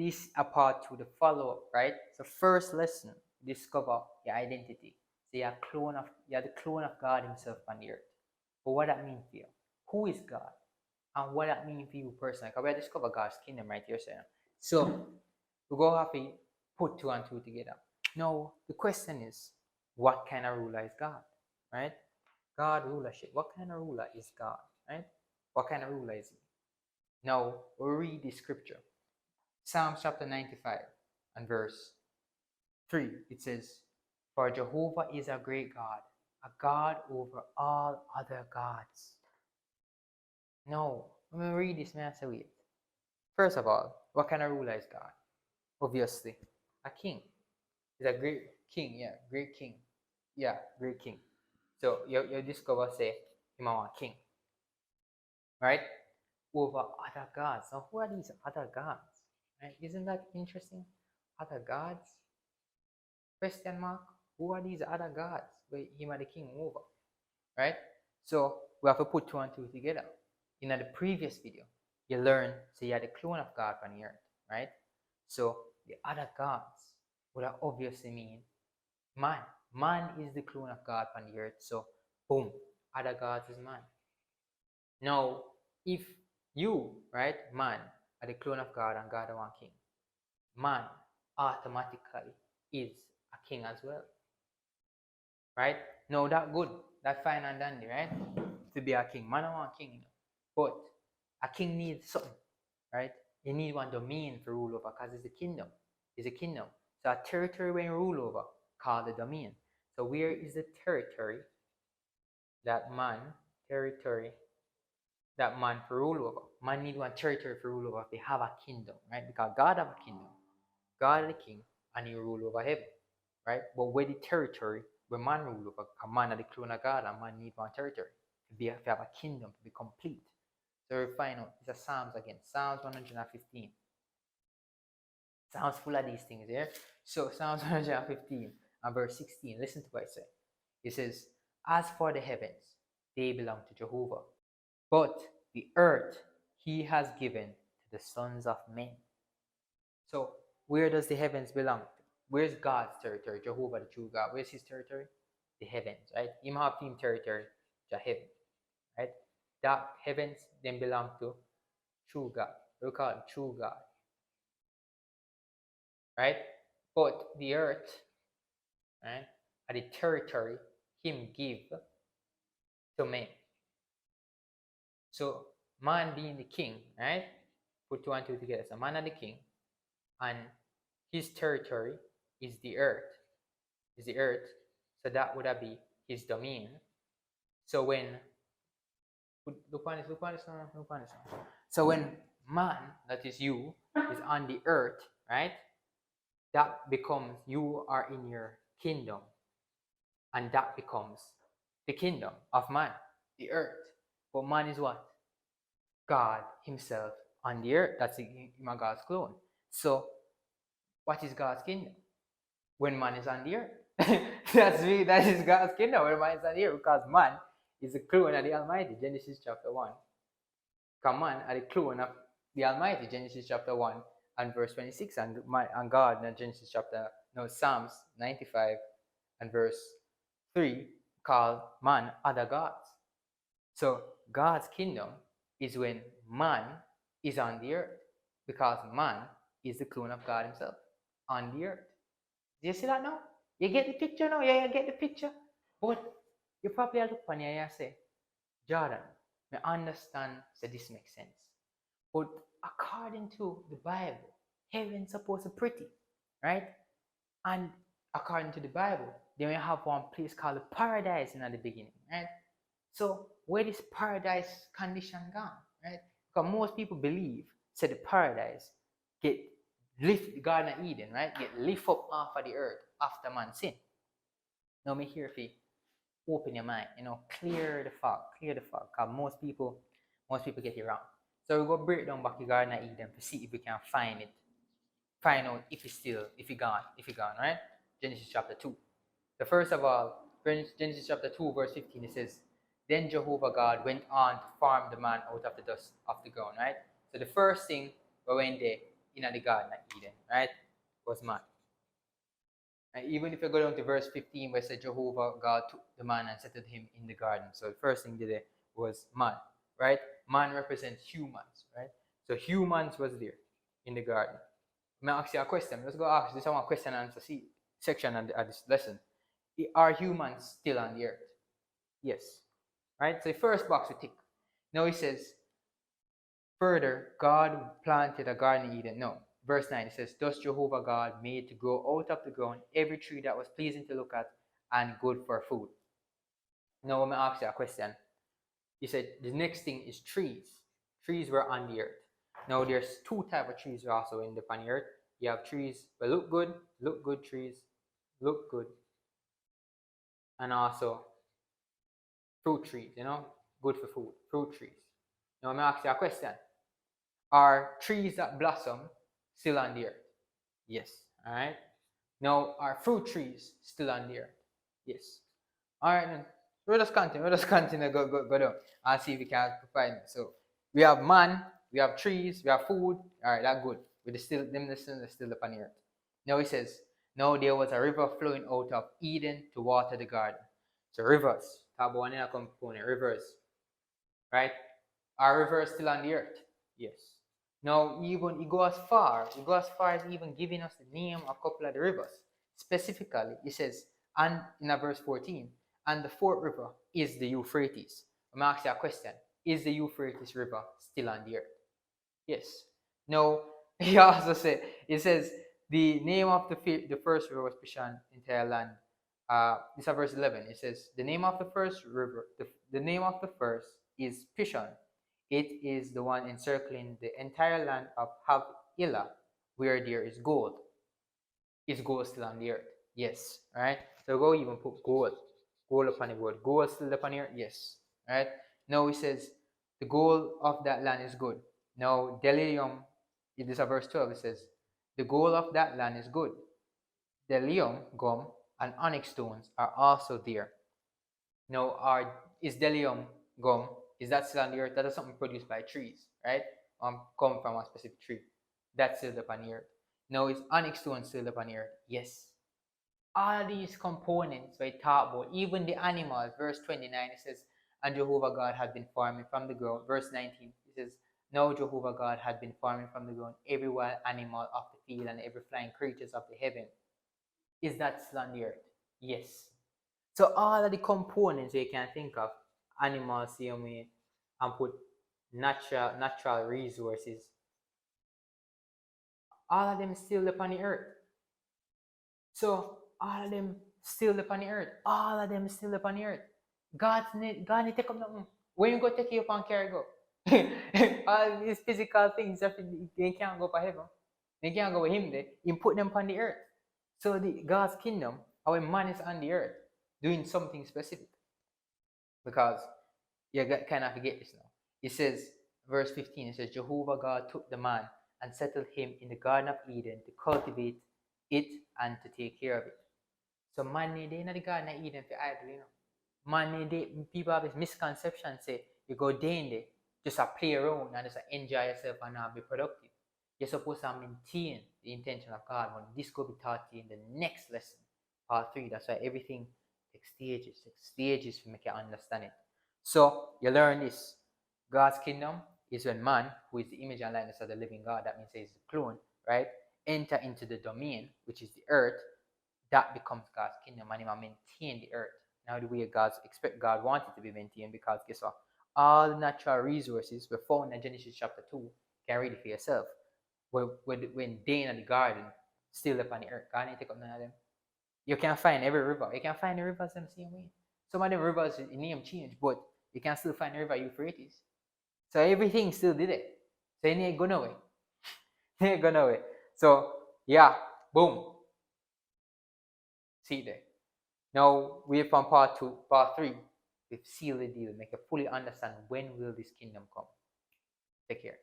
this a part to the follow-up, right? So first lesson, discover your identity. So you're the clone of God himself on the earth. But what that means for you? Who is God? And what that means for you personally? Because we discover God's kingdom right here, so we go have to put two and two together. Now the question is, what kind of ruler is God? Right? God rulership. What kind of ruler is God? Right? What kind of ruler is he? Now we'll read the scripture. Psalms chapter 95 and verse 3. It says, "For Jehovah is a great God, a God over all other gods." Now, when we read this, man, say, wait. First of all, what kind of ruler is God? Obviously, a king. He's a great king, yeah, great king. Yeah, great king. So you discover, say, him a king. Right? Over other gods. Now, who are these other gods? Right? Isn't that interesting? Other gods? Question mark? Who are these other gods where him are the king over? Right? So we have to put two and two together. In the previous video, you learned, so you are the clone of God on the earth, right? So the other gods would obviously mean man. Man is the clone of God on the earth. So boom, other gods is man. Now, if you, right, man, are the clone of God and God the one king, man automatically is a king as well. Right? Now that good, that fine and dandy, right? To be a king. Man I want king, you know. But a king needs something, right? You need one domain to rule over because it's a kingdom. It's a kingdom. So a territory when you rule over, called the domain. So where is the territory that man for rule over? Man need one territory for rule over if they have a kingdom, right? Because God have a kingdom. God is the king and he rule over heaven, right? But where the territory where man rule over, a man are the clone of God and man need one territory to have a kingdom to be complete. So we find out, it's a Psalms again, Psalms 115. Psalms full of these things here. So Psalms 115 and verse 16, listen to what it says. It says, "As for the heavens, they belong to Jehovah, but the earth he has given to the sons of men." So where does the heavens belong to? Where's God's territory? Jehovah, the true God. Where's his territory? The heavens, right? Him have him territory, the heaven, right? That heavens then belong to true God. We call it true God, right? But the earth, right, are the territory him give to men. So man being the king, right? Put two and two together. So man are the king, and his territory is the earth. Is the earth. So that would be his domain. So when look on this. So when man, that is you, is on the earth, right? That becomes, you are in your kingdom. And that becomes the kingdom of man, the earth. But man is what? God himself on the earth. That's God's clone. So what is God's kingdom? When man is on the earth. That is God's kingdom when man is on the earth, because man is the clone of the Almighty, Genesis chapter 1. Because man are the clone of the Almighty, Genesis chapter 1 and verse 26, and God in Genesis chapter, Psalms 95 and verse 3 call man other gods. So God's kingdom is when man is on the earth, because man is the clone of God himself on the earth. Do you see that now? You get the picture now? Yeah, you get the picture. But you probably look on here and say, "Jordan, I understand that this makes sense. But according to the Bible, heaven's supposed to be pretty, right? And according to the Bible, then we have one place called the paradise in the beginning, right? So where is paradise condition gone, right? Because most people believe, say the paradise get lift, the Garden of Eden, right? Get lift up off of the earth after man sin. Now me here for open your mind, clear the fog, because most people get it wrong. So we'll go break down back the Garden of Eden to see if we can find out if it's gone, right? Genesis chapter 2. So first of all, Genesis chapter 2 verse 15, it says, "Then Jehovah God went on to form the man out of the dust of the ground," right? So the first thing we went there in the Garden of Eden, right? Was man. And even if you go down to verse 15, where it said Jehovah God took the man and settled him in the garden. So the first thing did it was man, right? Man represents humans, right? So humans was there in the garden. May I ask you a question? Let's go ask this one question and answer section of this lesson. Are humans still on the earth? Yes. Right? So the first box we tick. Now it says, further, God planted a garden in Eden. No. Verse 9, it says, thus Jehovah God made to grow out of the ground every tree that was pleasing to look at and good for food. Now, let me ask you a question. He said, the next thing is trees. Trees were on the earth. Now, there's two types of trees also in the planet earth. You have trees that look good trees, look good, and also fruit trees, good for food, fruit trees. Now, let me ask you a question. Are trees that blossom still on the earth? Yes. All right. Now, are fruit trees still on the earth? Yes. All right. Then we'll just continue. Go down and see if we can find it. So we have man, we have trees, we have food. All right, that's good. With still upon the earth. Now it says, now there was a river flowing out of Eden to water the garden. So rivers. Talk about one component. Rivers. Right? Are rivers still on the earth? Yes. Now, even it goes as far as even giving us the name of a couple of the rivers. Specifically, it says, and in verse 14, and the fourth river is the Euphrates. I'm going to ask you a question. Is the Euphrates River still on the earth? Yes. Now, he also said, it says, the name of the first river was Pishon, entire land. This is verse 11. It says, the name of the first river, the name of the first is Pishon. It is the one encircling the entire land of Havilah, where there is gold. Is gold still on the earth? Yes. All right. So go even put gold. Gold upon the word. Gold still upon the earth? Yes. All right. Now it says the gold of that land is good. Now Delium, it is a verse 12. It says the gold of that land is good. Delium, gum, and onyx stones are also there. Now, is Delium, gum, is that still on the earth? That is something produced by trees, right? Come from a specific tree. That's still upon the earth. Now, is onyx stone still upon the earth? Yes. All these components we talk about, even the animals, verse 29, it says, and Jehovah God had been forming from the ground. Verse 19, it says, now Jehovah God had been forming from the ground every wild animal of the field and every flying creatures of the heaven. Is that still on the earth? Yes. So all of the components you can think of, animals, and put natural resources, all of them still upon the earth. So all of them still upon the earth. All of them still upon the earth. God need take up nothing. When you go take you upon carry go? All these physical things, they can't go for heaven. They can't go with him there. He put them upon the earth. So God's kingdom, our man is on the earth, doing something specific. Because you kind of forget this now. It says, verse 15, it says, Jehovah God took the man and settled him in the Garden of Eden to cultivate it and to take care of it. So man, they in the Garden of Eden for idle, Man, people have this misconception, say, you go there in there, just play around and just enjoy yourself and not be productive. You're supposed to maintain the intention of God. When this could be taught to you in the next lesson, part 3. That's why everything takes stages to make you understand it. So you learn this. God's kingdom is when man, who is the image and likeness of the living God, that means he's the clone, right? Enter into the domain, which is the earth. That becomes God's kingdom, and he will maintain the earth. Now the way God wanted to be maintained, because guess what? All the natural resources were found in Genesis chapter 2. You can read it for yourself. When they in the garden, still upon the earth, God didn't take up none of them. You can find every river. You can find the rivers the same way. Some of the rivers, the name changed, but you can still find the river Euphrates. So everything still did it. So it ain't going away. It ain't going away. So yeah, boom. See there. Now we're from part 2, part 3. We've sealed the deal, make you fully understand when will this kingdom come. Take care.